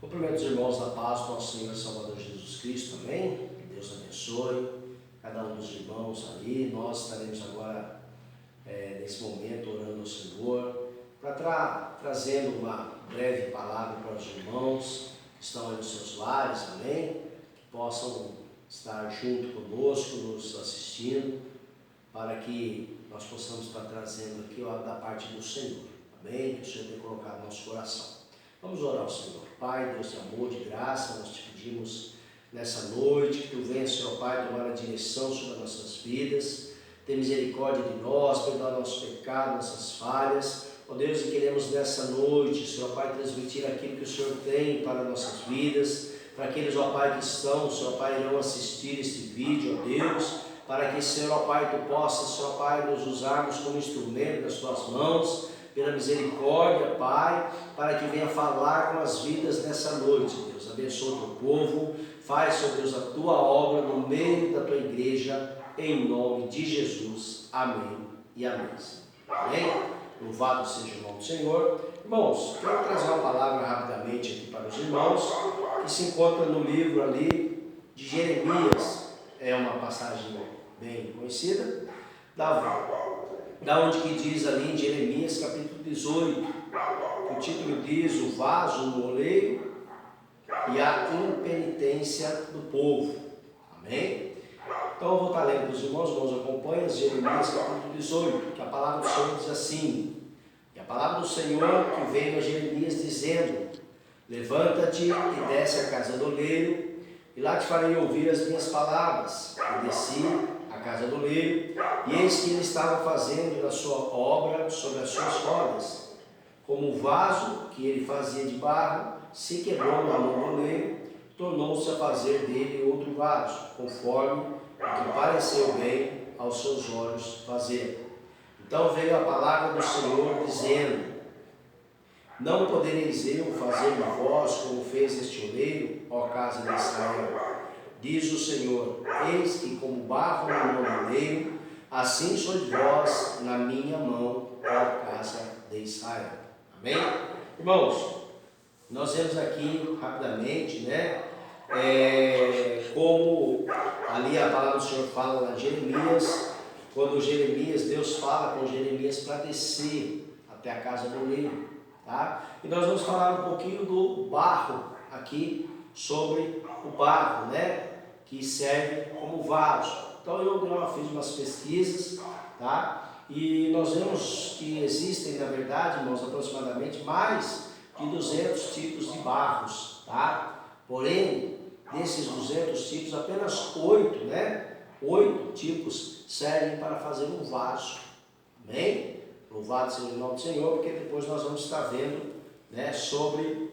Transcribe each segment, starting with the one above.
Cumprimento os irmãos da paz do nosso Senhor e Salvador Jesus Cristo, amém? Que Deus abençoe cada um dos irmãos ali. Nós estaremos agora, nesse momento, orando ao Senhor, para trazendo uma breve palavra para os irmãos que estão aí nos seus lares, amém? Que possam estar junto conosco, nos assistindo, para que nós possamos estar trazendo aqui da parte do Senhor, amém? Que o Senhor tenha colocado no nosso coração. Vamos orar ao Senhor. Pai, Deus de amor, de graça, nós te pedimos nessa noite que Tu venha, Senhor Pai, tomar a direção sobre as nossas vidas, ter misericórdia de nós, perdoar nosso pecado, nossas falhas. Ó Deus, e queremos nessa noite, Senhor Pai, transmitir aquilo que o Senhor tem para as nossas vidas, para aqueles, ó Pai, que estão, Senhor Pai, irão assistir este vídeo, ó Deus, para que, Senhor, ó Pai, Tu possa, Senhor Pai, nos usarmos como instrumento das Tuas mãos, pela misericórdia, Pai, para que venha falar com as vidas nessa noite, Deus. Abençoa o Teu povo, faz, Senhor Deus, a Tua obra no meio da Tua igreja, em nome de Jesus. Amém e amém. Amém? Louvado seja o nome do Senhor. Irmãos, quero trazer uma palavra rapidamente aqui para os irmãos, que se encontra no livro ali de Jeremias. É uma passagem bem conhecida, da onde que diz ali em Jeremias capítulo 18, o título diz: o vaso no oleiro e a impenitência do povo. Amém? Então eu vou estar lendo para os irmãos acompanham Jeremias capítulo 18, que a palavra do Senhor diz assim: e a palavra do Senhor que veio a Jeremias dizendo: levanta-te e desce à casa do oleiro, e lá te farei ouvir as minhas palavras. E desci a casa do oleiro, e eis que ele estava fazendo a sua obra sobre as suas rodas. Como o vaso que ele fazia de barro se quebrou na mão do oleiro, tornou-se a fazer dele outro vaso, conforme o que pareceu bem aos seus olhos fazer. Então veio a palavra do Senhor dizendo: não podereis eu fazer de vós como fez este oleiro, ó casa de Israel? Diz o Senhor: eis que como barro na mão do oleiro, assim sois vós na minha mão, ó casa de Israel. Amém? Irmãos, nós vemos aqui rapidamente, como ali a palavra do Senhor fala lá em Jeremias, quando Deus fala com Jeremias para descer até a casa do oleiro, tá? E nós vamos falar um pouquinho do barro aqui, sobre o barro, que serve como vaso. Então eu fiz umas pesquisas, tá? E nós vemos que existem, na verdade, irmãos, aproximadamente mais de 200 tipos de barros, tá? Porém, desses 200 tipos, apenas 8 tipos servem para fazer um vaso. Amém? Louvado seja o nome do Senhor, porque depois nós vamos estar vendo, sobre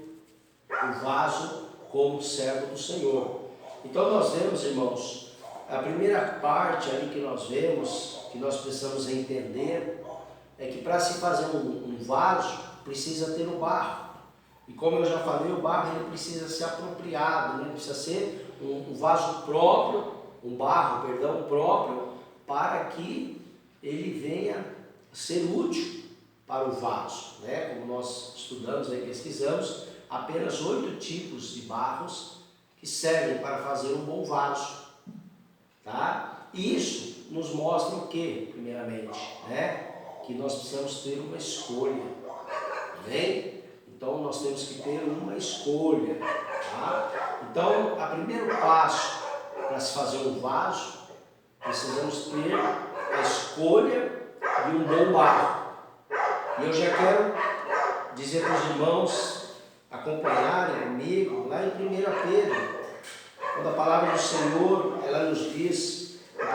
o vaso como servo do Senhor. Então nós vemos, irmãos, a primeira parte ali que nós vemos, que nós precisamos entender, é que para se fazer um vaso, precisa ter o barro. E como eu já falei, o barro ele precisa ser apropriado, ele precisa ser um vaso próprio, um barro, próprio, para que ele venha ser útil para o vaso. Como nós estudamos e pesquisamos, apenas 8 tipos de barros que servem para fazer um bom vaso. Tá? E isso nos mostra o quê, primeiramente? Que nós precisamos ter uma escolha. Amém? Então nós temos que ter uma escolha. Tá? Então, o primeiro passo para se fazer um vaso, precisamos ter a escolha de um bom barro. E eu já quero dizer para os irmãos acompanharem comigo lá em 1 Pedro, quando a palavra do Senhor ela nos diz, em 1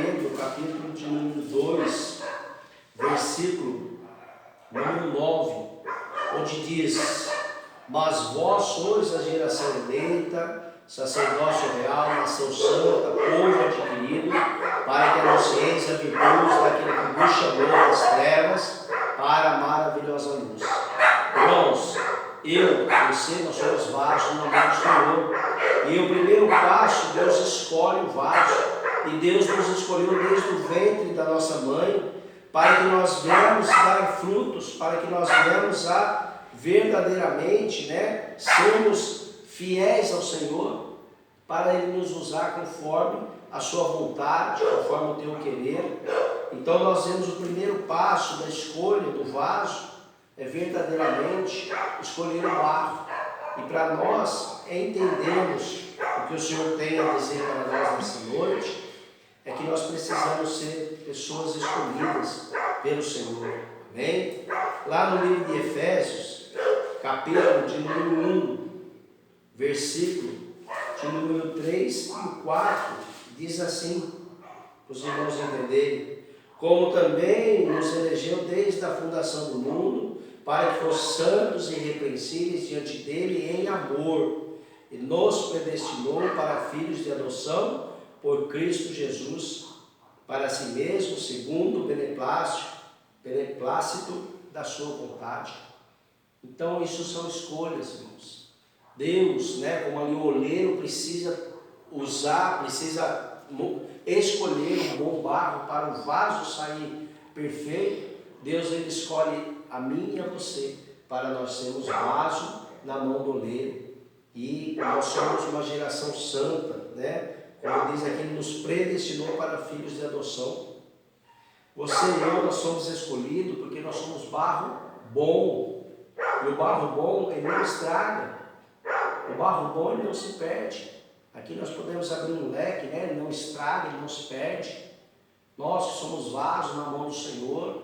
Pedro, capítulo de número 2, versículo número 9, onde diz: mas vós sois a geração eleita, sacerdócio real, nação santa, povo adquirido, para que anuncieis a virtude daquele que vos chamou das trevas para a maravilhosa luz. Irmãos, você, nós somos vasos na mão do Senhor. E o primeiro passo, Deus escolhe o vaso. E Deus nos escolheu desde o ventre da nossa mãe, para que nós venhamos dar frutos, para que nós venhamos a verdadeiramente, sermos fiéis ao Senhor, para Ele nos usar conforme a sua vontade, conforme o teu querer. Então nós vemos o primeiro passo da escolha do vaso, é verdadeiramente escolher o barro. E para nós entendermos o que o Senhor tem a dizer para nós nessa noite, é que nós precisamos ser pessoas escolhidas pelo Senhor. Amém? Lá no livro de Efésios, capítulo de número 1, versículo de número 3 e 4, diz assim, para os irmãos entenderem: como também nos elegeu desde a fundação do mundo, para que fossemos santos e irrepreensíveis diante dele em amor, e nos predestinou para filhos de adoção por Cristo Jesus, para si mesmo, segundo o beneplácito da sua vontade. Então isso são escolhas, irmãos. Deus, como ali o oleiro precisa escolher um bom barro para o vaso sair perfeito. Deus, Ele escolhe a mim e a você para nós sermos vaso na mão do oleiro. E nós somos uma geração santa, como diz aqui, Ele nos predestinou para filhos de adoção. Você e eu, nós somos escolhidos porque nós somos barro bom. E o barro bom, ele não estraga. O barro bom, ele não se perde. Aqui nós podemos abrir um leque, ele não estraga, ele não se perde. Nós que somos vasos na mão do Senhor,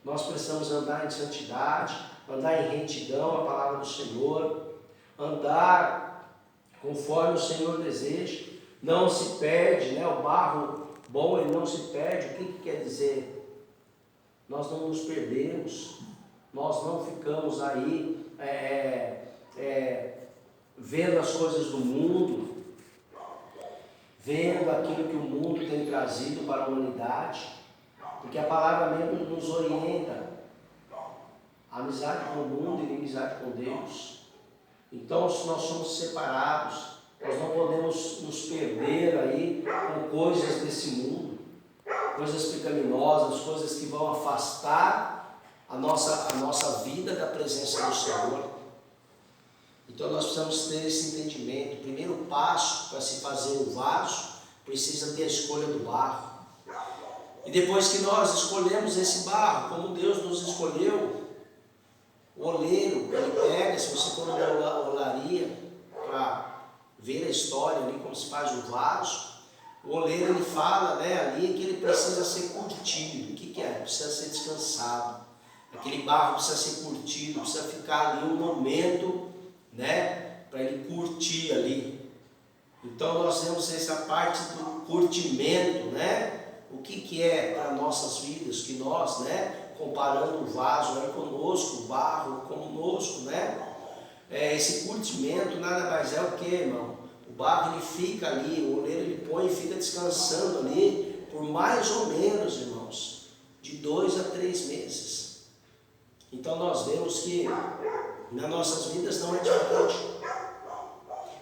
nós precisamos andar em santidade, andar em retidão, a palavra do Senhor, andar conforme o Senhor deseja. Não se perde, o barro bom, ele não se perde. O que quer dizer? Nós não nos perdemos, nós não ficamos aí vendo as coisas do mundo, vendo aquilo que o mundo tem trazido para a humanidade, porque a palavra mesmo nos orienta a amizade com o mundo e a inimizade com Deus. Então, se nós somos separados, nós não podemos nos perder aí com coisas desse mundo, coisas pecaminosas, coisas que vão afastar a nossa vida da presença do Senhor. Então nós precisamos ter esse entendimento. O primeiro passo para se fazer o vaso precisa ter a escolha do barro. E depois que nós escolhemos esse barro, como Deus nos escolheu, o oleiro, ele pega, se você for na olaria para ver a história ali, como se faz o vaso, o oleiro ele fala ali que ele precisa ser curtido. O que é? Precisa ser descansado. Aquele barro precisa ser curtido, precisa ficar ali um momento, para ele curtir ali. Então nós temos essa parte do curtimento, o que é para nossas vidas, que nós, comparando o vaso conosco, o barro conosco, esse curtimento nada mais é o que, irmão? O barro ele fica ali, o oleiro ele põe e fica descansando ali por mais ou menos, irmãos, de 2 a 3 meses. Então nós vemos que nas nossas vidas não é diferente.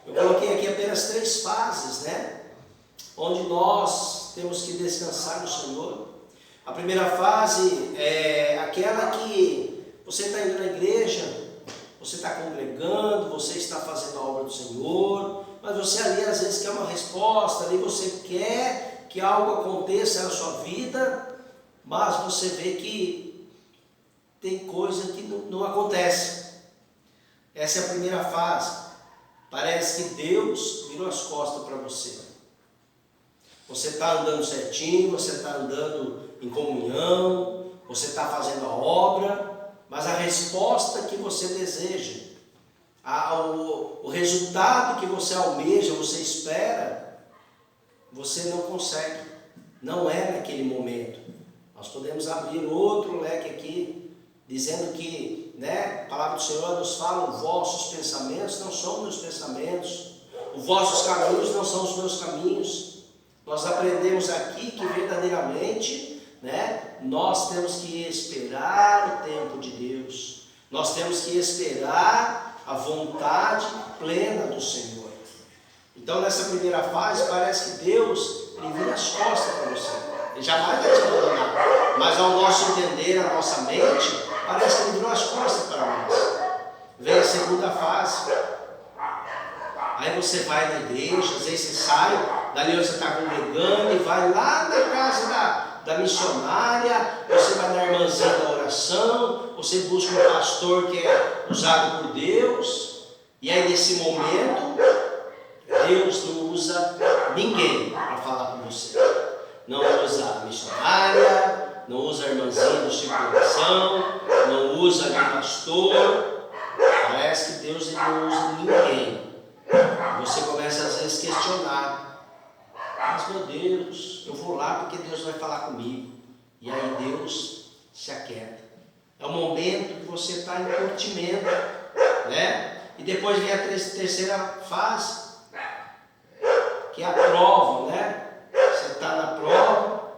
Eu coloquei aqui apenas 3 fases, onde nós temos que descansar no Senhor. A primeira fase é aquela que você está indo na igreja, você está congregando, você está fazendo a obra do Senhor, mas você ali às vezes quer uma resposta, ali você quer que algo aconteça na sua vida, mas você vê que tem coisa que não acontece. Essa é a primeira fase. Parece que Deus virou as costas para você. Você está andando certinho, você está andando em comunhão, você está fazendo a obra, mas a resposta que você deseja, o resultado que você almeja, você espera, você não consegue. Não é naquele momento. Nós podemos abrir outro leque aqui, dizendo que, a palavra do Senhor nos fala: os vossos pensamentos não são meus pensamentos, os vossos caminhos não são os meus caminhos. Nós aprendemos aqui que verdadeiramente, nós temos que esperar o tempo de Deus, nós temos que esperar a vontade plena do Senhor. Então nessa primeira fase parece que Deus ele vira as costas para você, ele jamais vai te abandonar, mas ao nosso entender, a nossa mente, parece que ele virou as costas para nós. vem a segunda fase. Aí você vai na igreja, às vezes você sai, dali você está congregando e vai lá na casa da missionária, você vai na irmãzinha da oração, você busca um pastor que é usado por Deus, e aí nesse momento, Deus não usa ninguém para falar com você. Não usa a missionária, não usa a irmãzinha do círculo de oração, não usa o pastor. Parece que Deus não usa ninguém. Você começa às vezes a questionar. Mas meu Deus, eu vou lá porque Deus vai falar comigo. E aí Deus se aquieta. É o momento que você está em curtimento, né? E depois vem a terceira fase, que é a prova, né? Você está na prova,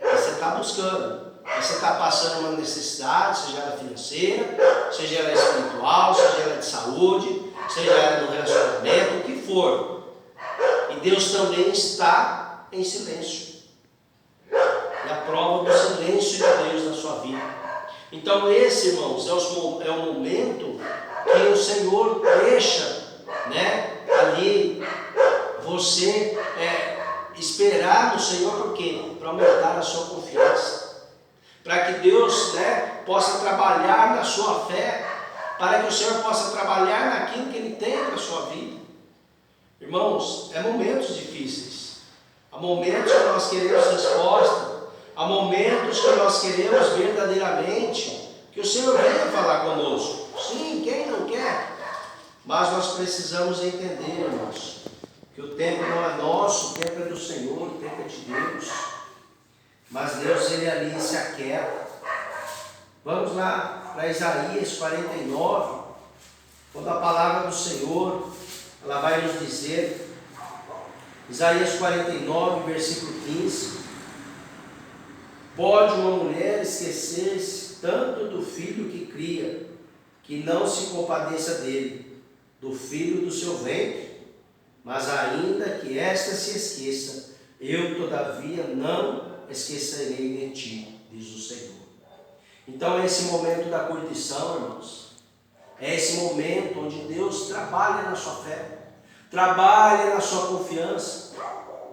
você está buscando. Você está passando uma necessidade, seja ela financeira, seja ela espiritual, seja ela de saúde, seja ela no relacionamento, o que for. E Deus também está em silêncio. É a prova do silêncio de Deus na sua vida. Então esse, irmãos, é o momento que o Senhor deixa, né, ali você esperar no Senhor, por quê? Para aumentar a sua confiança. Para que Deus, né, possa trabalhar na sua fé, para que o Senhor possa trabalhar naquilo que Ele tem para a sua vida. Irmãos, é momentos difíceis, há momentos que nós queremos resposta, há momentos que nós queremos verdadeiramente que o Senhor venha falar conosco. Sim, quem não quer? Mas nós precisamos entender, irmãos, que o tempo não é nosso, o tempo é do Senhor, o tempo é de Deus. Mas Deus, Ele ali se aquieta. Vamos lá para Isaías 49, quando a palavra do Senhor, ela vai nos dizer, Isaías 49, versículo 15, pode uma mulher esquecer-se tanto do filho que cria, que não se compadeça dele, do filho do seu ventre, mas ainda que esta se esqueça, eu todavia não esquecerei de ti, diz o Senhor. Então é esse momento da curtição, irmãos, é esse momento onde Deus trabalha na sua fé, trabalha na sua confiança.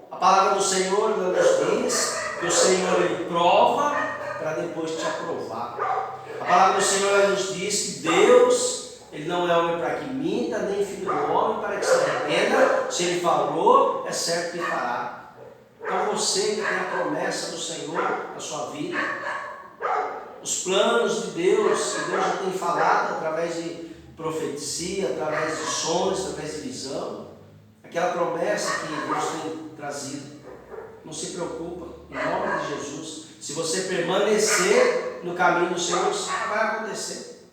A palavra do Senhor nos diz que o Senhor Ele prova para depois te aprovar. A palavra do Senhor nos diz que Deus, Ele não é homem para que minta, nem filho do homem para que se arrependa. Se Ele falou, é certo que fará. Então você que tem a promessa do Senhor na sua vida, os planos de Deus, que Deus já tem falado através de profecia, através de sonhos, através de visão, aquela promessa que Deus tem trazido, não se preocupa, em nome de Jesus. Se você permanecer no caminho do Senhor, isso vai acontecer,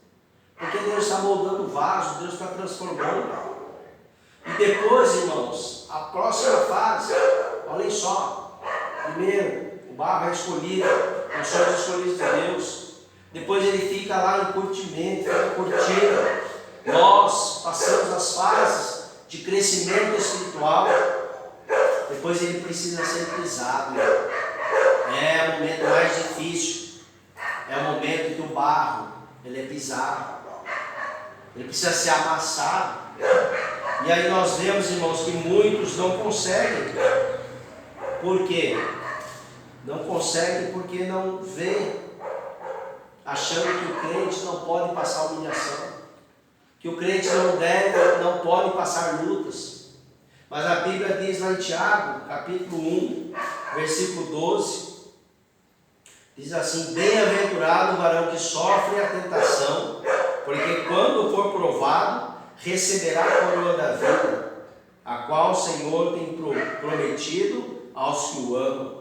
porque Deus está moldando o vaso, Deus está transformando. E depois, irmãos, a próxima fase, olhem só, primeiro o barro é escolhido, nós somos escolhidos de Deus. Depois ele fica lá em curtimento, fica curtindo. Nós passamos as fases de crescimento espiritual. Depois ele precisa ser pisado. É o momento mais difícil. É o momento que o barro ele é pisado. Ele precisa ser amassado. E aí nós vemos, irmãos, que muitos não conseguem. Por quê? Não conseguem porque não vê, achando que o crente não pode passar humilhação, que o crente não pode passar lutas. Mas a Bíblia diz lá em Tiago, capítulo 1, versículo 12, diz assim: bem-aventurado o varão que sofre a tentação, porque quando for provado, receberá a coroa da vida, a qual o Senhor tem prometido aos que o amam.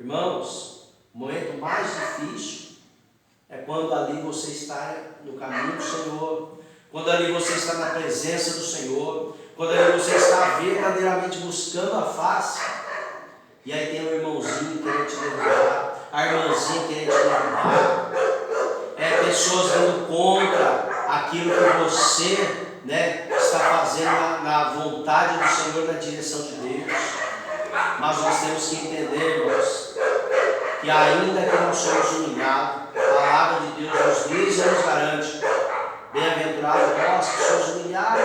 Irmãos, o momento mais difícil é quando ali você está no caminho do Senhor, quando ali você está na presença do Senhor, quando ali você está verdadeiramente buscando a face, e aí tem um irmãozinho querendo te derrubar, a irmãzinha querendo te derrubar, pessoas vindo contra aquilo que você, está fazendo na vontade do Senhor, na direção de Deus. Mas nós temos que entender, irmãos, que ainda que não somos humilhados, a palavra de Deus nos diz e nos garante Bem-aventurado vós que sois humilhados,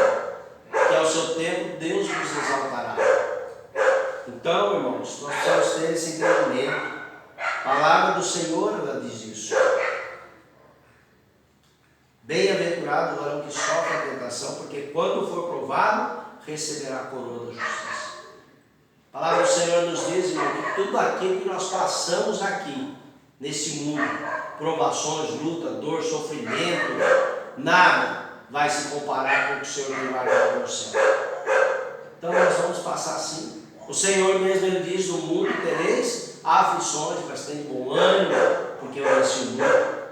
que ao seu tempo Deus vos exaltará. Então, irmãos, nós precisamos ter esse entendimento. A palavra do Senhor, ela diz isso. Bem-aventurado o varão que sofre a tentação, porque quando for provado, receberá a coroa da justiça. A palavra do Senhor nos diz, irmão, que tudo aquilo que nós passamos aqui, nesse mundo, provações, luta, dor, sofrimento, nada vai se comparar com o que o Senhor tem guardado no céu. Então nós vamos passar assim. O Senhor mesmo, ele diz, no mundo tereis aflições, mas tem bom ânimo, porque eu venci o mundo.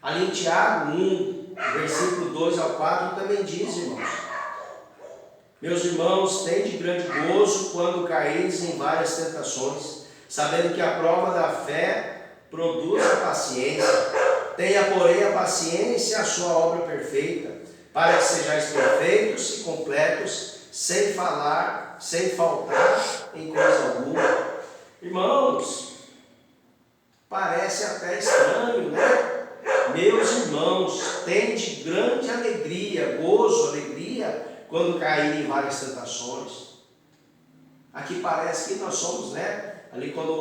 Ali em Tiago 1, versículo 2 ao 4, também diz, irmãos: meus irmãos, tende grande gozo quando caídes em várias tentações, sabendo que a prova da fé produz a paciência. Tenha, porém, a paciência a sua obra perfeita, para que sejais perfeitos e completos, sem faltar em coisa alguma. Irmãos, parece até estranho, né? Meus irmãos, tende grande alegria, gozo, alegria, quando caírem em várias tentações. Aqui parece que nós somos, né? Ali quando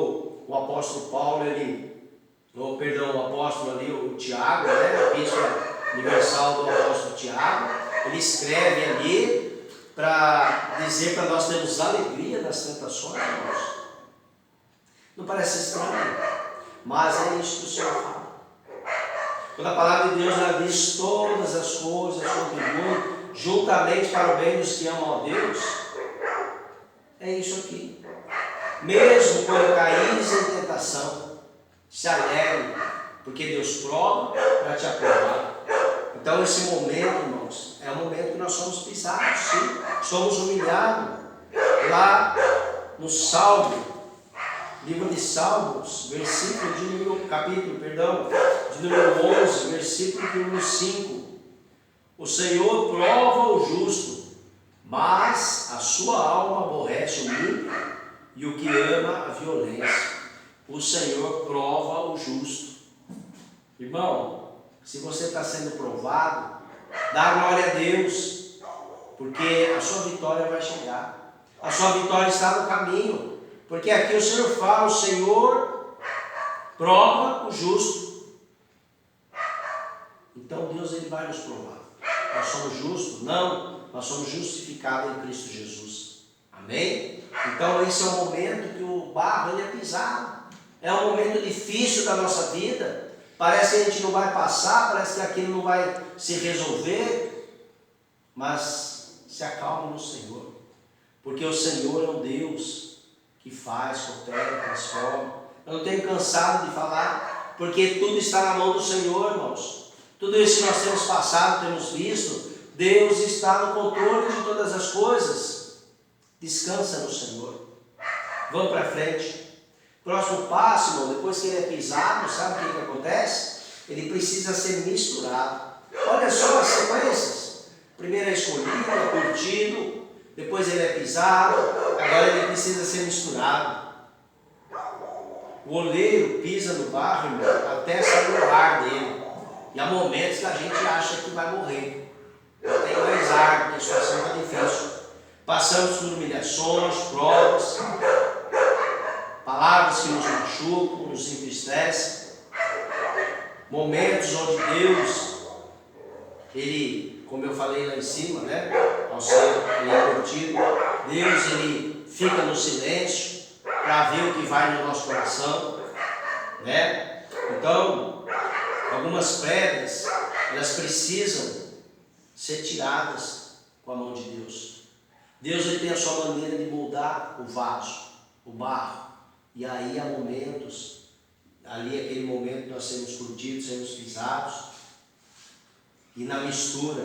o apóstolo Paulo, o apóstolo ali, o Tiago, né? A epístola universal do apóstolo Tiago, ele escreve ali para dizer para nós termos alegria nas tentações, irmãos. Não parece estranho, mas é isso que o Senhor fala. Quando a palavra de Deus ela diz todas as coisas contribuem juntamente para o bem dos que amam a Deus, é isso aqui. Mesmo quando caíres em tentação, se alegre, porque Deus prova para te aprovar. Então esse momento, irmãos, é o momento que nós somos pisados, sim, somos humilhados. Lá no Salmo, livro de Salmos, capítulo de número 11, versículo de número 5. O Senhor prova o justo, mas a sua alma aborrece o ímpio e o que ama a violência. O Senhor prova o justo. Irmão, se você está sendo provado, dá glória a Deus, porque a sua vitória vai chegar. A sua vitória está no caminho. Porque aqui o Senhor fala, o Senhor prova o justo. Então Deus ele vai nos provar. Nós somos justos? Não, nós somos justificados em Cristo Jesus. Amém? Então esse é o momento que o barro ele é pisado. É um momento difícil da nossa vida. Parece que a gente não vai passar, parece que aquilo não vai se resolver. Mas se acalme no Senhor. Porque o Senhor é um Deus que faz, coopera, transforma. Eu não tenho cansado de falar, porque tudo está na mão do Senhor, irmãos. Tudo isso que nós temos passado, temos visto, Deus está no controle de todas as coisas. Descansa no Senhor. Vamos para frente. Próximo passo, irmão, depois que ele é pisado, sabe o que acontece? Ele precisa ser misturado. Olha só as sequências. Primeiro é escolhido, é curtido, depois ele é pisado, agora ele precisa ser misturado. O oleiro pisa no barro, irmão, até sair o ar dele. E há momentos que a gente acha que vai morrer. Não tem mais ar, porque a situação está difícil. Passamos por humilhações, provas, palavras que nos machucam, nos entristecem. Momentos onde Deus, Ele, como eu falei lá em cima, né? Ao ser ele é curtido, Deus ele fica no silêncio para ver o que vai no nosso coração, né? Então, algumas pedras, elas precisam ser tiradas com a mão de Deus. Deus ele tem a sua maneira de moldar o vaso, o barro. E aí há momentos, ali aquele momento nós sermos curtidos, sermos pisados. E na mistura,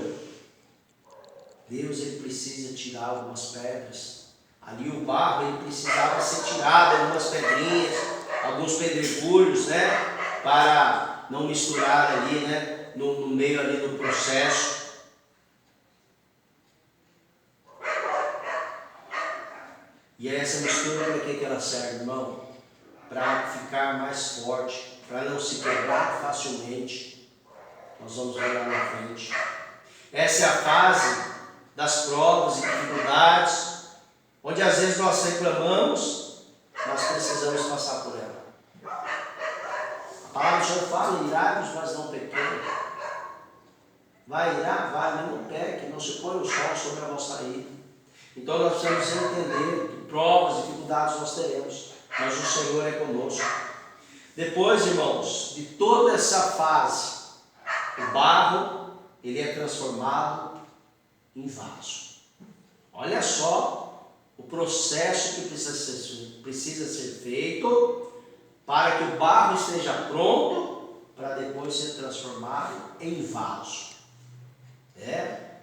Deus ele precisa tirar algumas pedras. Ali o barro ele precisava ser tirado, algumas pedrinhas, alguns pedregulhos, né? Para não misturar ali, né? No meio ali do processo. E essa mistura para que ela serve, irmão? Para ficar mais forte, para não se quebrar facilmente. Nós vamos ver lá na frente. Essa é a fase das provas e dificuldades, onde às vezes nós reclamamos, nós precisamos passar por ela. A palavra do Senhor fala: irai-vos, mas não pequei. Vai irar? Vai, mas não peque, não se põe o sol sobre a vossa ira. Então nós precisamos entender que provas e dificuldades nós teremos, mas o Senhor é conosco. Depois, irmãos, de toda essa fase, o barro, ele é transformado em vaso. Olha só o processo que precisa ser feito para que o barro esteja pronto para depois ser transformado em vaso.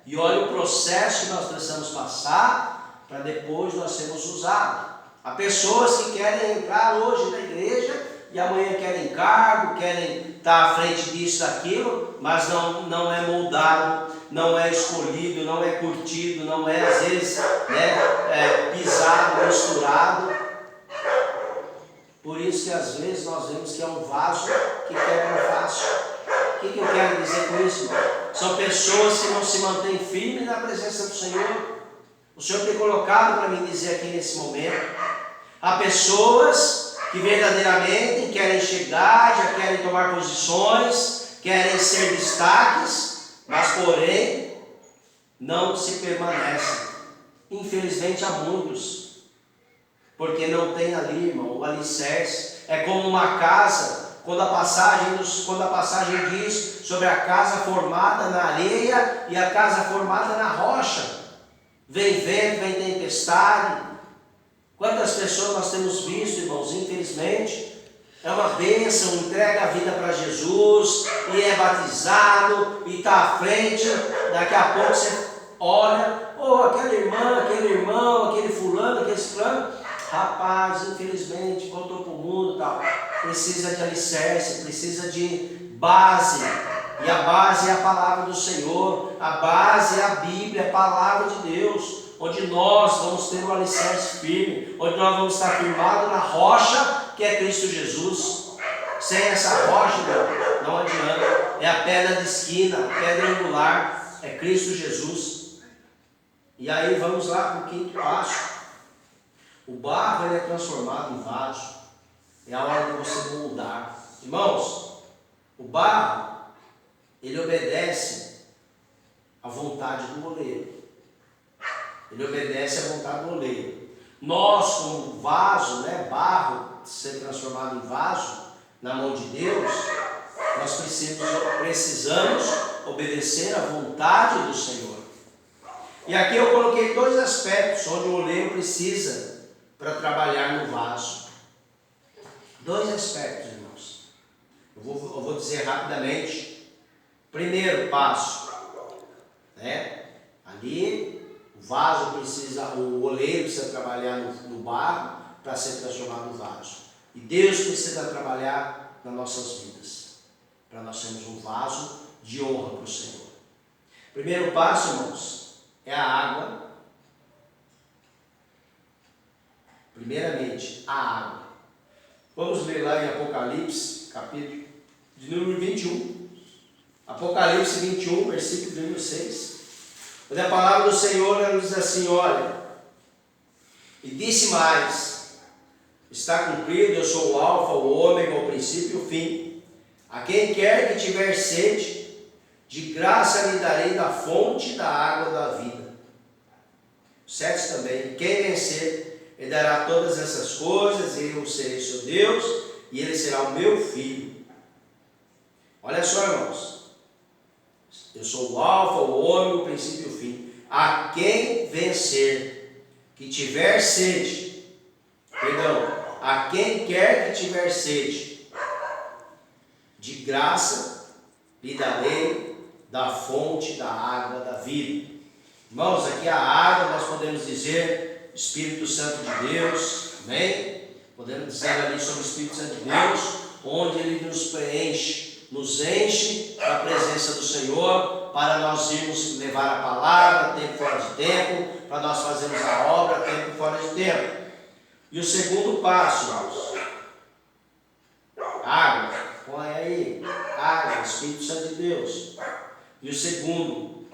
E olha o processo que nós precisamos passar para depois nós sermos usados. Há pessoas que querem entrar hoje na igreja e amanhã querem cargo, querem estar à frente disso, daquilo, mas não é moldado, não é escolhido, não é curtido, não é às vezes pisado, misturado. Por isso que às vezes nós vemos que é um vaso que quebra fácil. O que eu quero dizer com isso, irmão? São pessoas que não se mantêm firmes na presença do Senhor. O Senhor tem colocado para me dizer aqui nesse momento. Há pessoas que verdadeiramente querem chegar, já querem tomar posições, querem ser destaques, mas porém não se permanecem. Infelizmente há muitos, porque não tem ali, irmão, o alicerce. É como uma casa. Quando a passagem diz sobre a casa formada na areia e a casa formada na rocha, vem vento, vem tempestade. Quantas pessoas nós temos visto, irmãos, infelizmente, é uma bênção, entrega a vida para Jesus e é batizado e está à frente, daqui a pouco você olha, aquela irmã, aquele irmão, aquele fulano, aquele ciclano. Rapaz, infelizmente, voltou para o mundo e tal. Precisa de alicerce, precisa de base. E a base é a palavra do Senhor. A base é a Bíblia, a palavra de Deus. Onde nós vamos ter um alicerce firme. Onde nós vamos estar firmados na rocha, que é Cristo Jesus. Sem essa rocha, não adianta. É a pedra de esquina, a pedra angular. É Cristo Jesus. E aí vamos lá para o quinto passo. O barro ele é transformado em vaso. É a hora de você moldar. Irmãos, o barro, ele obedece à vontade do oleiro. Ele obedece à vontade do oleiro. Nós, como vaso, barro, ser transformado em vaso, na mão de Deus, nós precisamos obedecer à vontade do Senhor. E aqui eu coloquei dois aspectos onde o oleiro precisa para trabalhar no vaso. Dois aspectos, irmãos. Eu vou dizer rapidamente. Primeiro passo, ali o vaso precisa, o oleiro precisa trabalhar no barro para ser transformado no vaso. E Deus precisa trabalhar nas nossas vidas, para nós sermos um vaso de honra para o Senhor. Primeiro passo, irmãos, é a água. Primeiramente, a água. Vamos ler lá em Apocalipse, capítulo de número 21. Apocalipse 21, versículo número 6. Onde a palavra do Senhor ela diz assim: olha, e disse mais: está cumprido, eu sou o alfa, o ômega, o princípio e o fim. A quem quer que tiver sede, de graça lhe darei da fonte da água da vida. 7 também, quem vencer, ele dará todas essas coisas, e eu serei seu Deus, e ele será o meu filho. Olha só, irmãos. Eu sou o alfa, o ômega, o princípio e o fim. A quem vencer, que tiver sede, a quem quer que tiver sede, de graça lhe darei da fonte da água da vida. Irmãos, aqui a água nós podemos dizer Espírito Santo de Deus, amém? Podemos dizer ali sobre o Espírito Santo de Deus, onde Ele nos preenche, nos enche da presença do Senhor, para nós irmos levar a palavra, tempo fora de tempo, para nós fazermos a obra, tempo fora de tempo. E o segundo passo, irmãos, água, põe aí, água, Espírito Santo de Deus. E o segundo,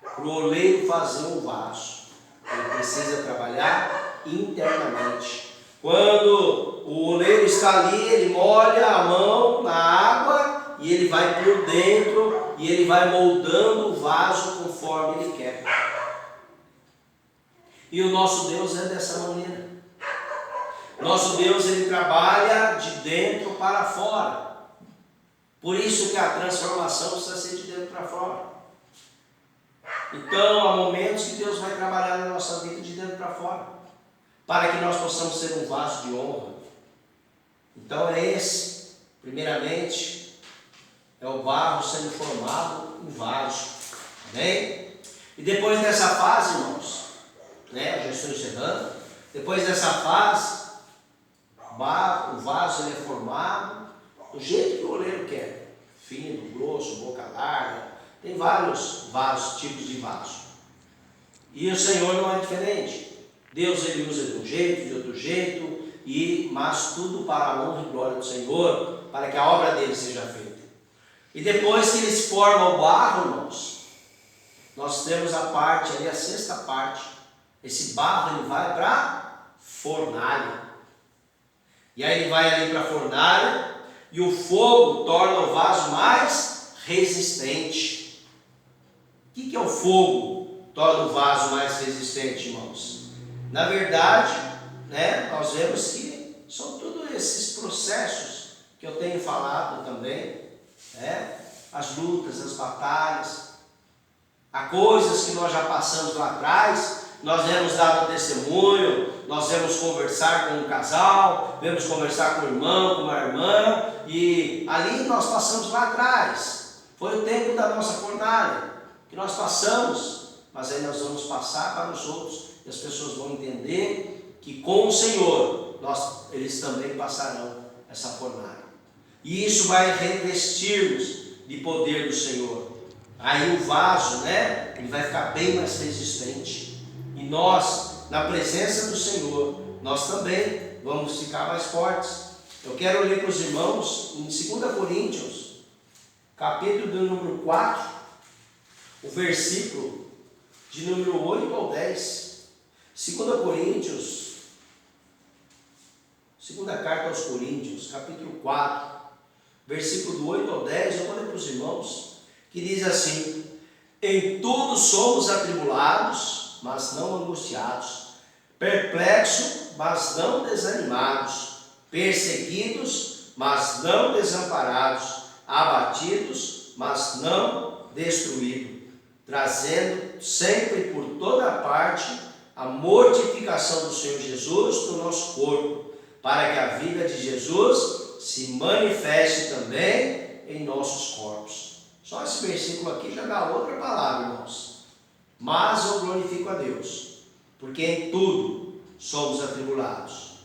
para o oleiro fazer um vaso, ele precisa trabalhar internamente. Quando o oleiro está ali, ele molha a mão na água e ele vai por dentro e ele vai moldando o vaso conforme ele quer. E o nosso Deus é dessa maneira. Nosso Deus, ele trabalha de dentro para fora. Por isso que a transformação precisa ser de dentro para fora. Então, há momentos que Deus vai trabalhar na nossa vida de dentro para fora, para que nós possamos ser um vaso de honra. Então é esse, primeiramente, é o barro sendo formado em vaso. Amém? E depois dessa fase, irmãos, eu já estou encerrando, depois dessa fase, o vaso ele é formado do jeito que o oleiro quer, fino, grosso, boca larga, tem vários vasos, tipos de vaso. E o Senhor não é diferente. Deus ele usa de um jeito, de outro jeito, mas tudo para a honra e glória do Senhor, para que a obra dele seja feita. E depois que eles formam o barro, irmãos, nós temos a parte ali, a sexta parte. Esse barro ele vai para a fornalha. E aí ele vai ali para a fornalha e o fogo torna o vaso mais resistente. O que é o fogo torna o vaso mais resistente, irmãos? Na verdade, nós vemos que são todos esses processos que eu tenho falado também, as lutas, as batalhas, há coisas que nós já passamos lá atrás, nós vemos dar um testemunho, nós vemos conversar com um casal, vemos conversar com um irmão, com uma irmã, e ali nós passamos lá atrás, foi o tempo da nossa fornalha, que nós passamos, mas aí nós vamos passar para os outros, e as pessoas vão entender que com o Senhor, eles também passarão essa fornalha. E isso vai revestir-nos de poder do Senhor. Aí o vaso, ele vai ficar bem mais resistente. E nós, na presença do Senhor, nós também vamos ficar mais fortes. Eu quero ler para os irmãos em 2 Coríntios, capítulo do número 4, o versículo de número 8 ao 10. 2 Coríntios, segunda carta aos Coríntios, capítulo 4, versículo do 8 ao 10, eu vou ler para os irmãos, que diz assim: em tudo somos atribulados, mas não angustiados, perplexos, mas não desanimados, perseguidos, mas não desamparados, abatidos, mas não destruídos, trazendo sempre por toda parte a mortificação do Senhor Jesus no nosso corpo, para que a vida de Jesus se manifeste também em nossos corpos. Só esse versículo aqui já dá outra palavra, irmãos. Mas eu glorifico a Deus, porque em tudo somos atribulados,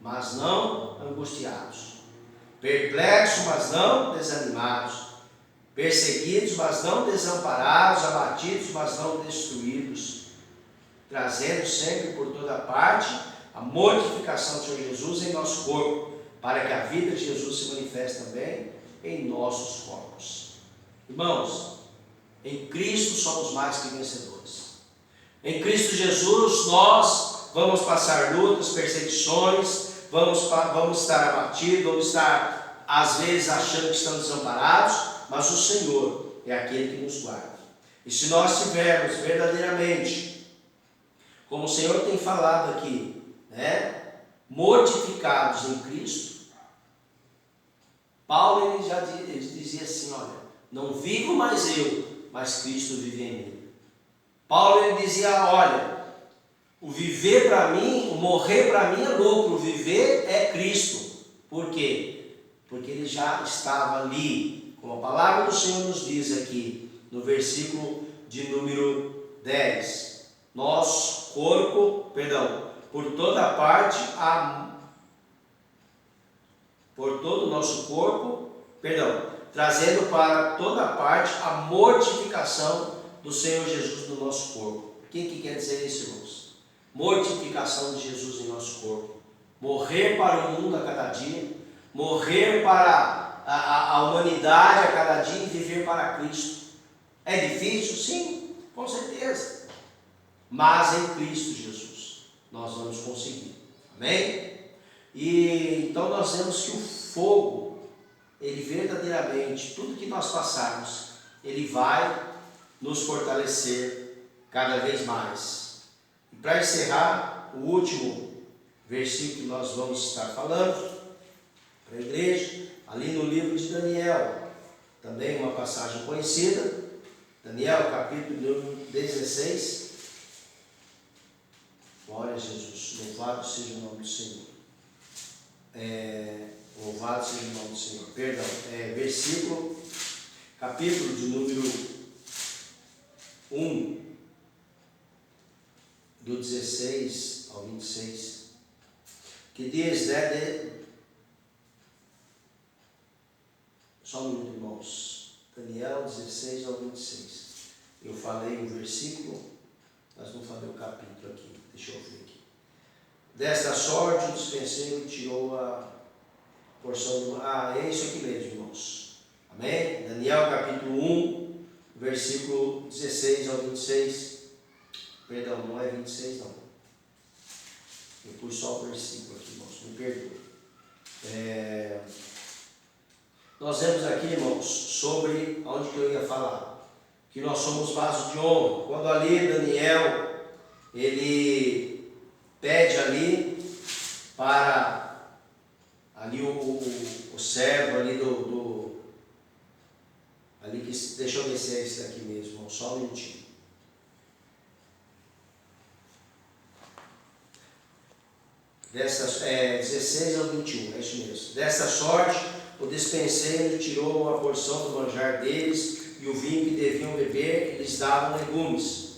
mas não angustiados, perplexos, mas não desanimados, perseguidos, mas não desamparados, abatidos, mas não destruídos, trazendo sempre por toda parte a mortificação do Senhor Jesus em nosso corpo, para que a vida de Jesus se manifeste também em nossos corpos. Irmãos, em Cristo somos mais que vencedores. Em Cristo Jesus nós vamos passar lutas, perseguições, vamos estar abatidos, vamos estar às vezes achando que estamos desamparados, mas o Senhor é aquele que nos guarda. E se nós tivermos verdadeiramente, como o Senhor tem falado aqui, mortificados em Cristo, Paulo ele dizia assim: olha, não vivo mais eu, mas Cristo vive em mim. Paulo ele dizia: olha, o viver para mim, o morrer para mim é lucro, o viver é Cristo. Por quê? Porque ele já estava ali, como a palavra do Senhor nos diz aqui, no versículo de número 10. Nosso corpo, por toda parte, por todo o nosso corpo, trazendo para toda parte a mortificação do Senhor Jesus no nosso corpo. O que quer dizer isso, irmãos? Mortificação de Jesus em nosso corpo. Morrer para o mundo a cada dia, morrer para a humanidade a cada dia e viver para Cristo. É difícil? Sim, com certeza. Mas em Cristo Jesus nós vamos conseguir. Amém? E então nós vemos que o fogo, ele verdadeiramente, tudo que nós passarmos, ele vai nos fortalecer cada vez mais. E para encerrar, o último versículo que nós vamos estar falando para a igreja, ali no livro de Daniel, também uma passagem conhecida, Daniel capítulo 16. Glória a Jesus, louvado seja o nome do Senhor. Louvado seja o nome do Senhor. Perdão, versículo, capítulo de número 1, do 16 ao 26, que diz, só um minuto, irmãos, Daniel 16 ao 26. Eu falei o versículo, mas não falei o capítulo aqui, deixa eu ver aqui. Desta sorte o dispenseiro tirou a porção do... é isso aqui mesmo, irmãos. Amém? Daniel capítulo 1, versículo 16 ao 26. Perdão, não é 26 não. Eu pus só o versículo aqui, irmãos, me perdoe. Nós vemos aqui, irmãos, sobre onde que eu ia falar. Que nós somos vasos de honra. Quando ali Daniel, ele pede ali para ali o servo ali ali que, deixa eu descer esse daqui mesmo, irmão, só um minutinho. Dessas, 16 ao 21, é isso mesmo. Dessa sorte, o despenseiro tirou uma porção do manjar deles e o vinho que deviam beber, eles davam legumes.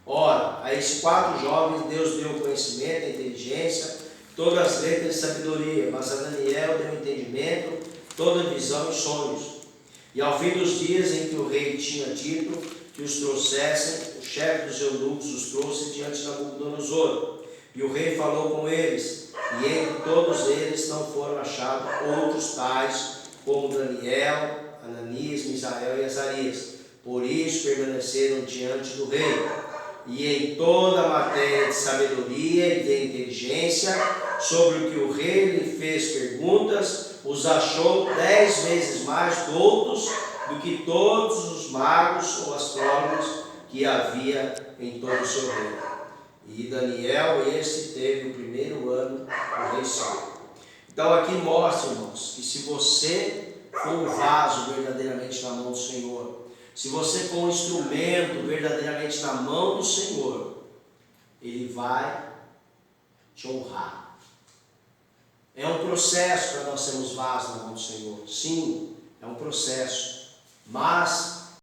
Ora, a esses 4 jovens Deus deu conhecimento, inteligência, todas as letras de sabedoria, mas a Daniel deu entendimento, toda visão e sonhos. E ao fim dos dias em que o rei tinha dito que os trouxessem, o chefe dos eunucos os trouxe diante de Nabucodonosor. E o rei falou com eles, e entre todos eles não foram achados outros tais como Daniel, Ananias, Misael e Azarias. Por isso permaneceram diante do rei. E em toda a matéria de sabedoria e de inteligência, sobre o que o rei lhe fez perguntas, os achou 10 vezes mais doutos do que todos os magos ou astrólogos que havia em todo o seu reino. E Daniel, esse teve o primeiro ano do rei Saul. Então aqui mostra, irmãos, que se você for um vaso verdadeiramente na mão do Senhor, se você for um instrumento verdadeiramente na mão do Senhor, Ele vai te honrar. É um processo para nós sermos vasos na mão do Senhor. Sim, é um processo. Mas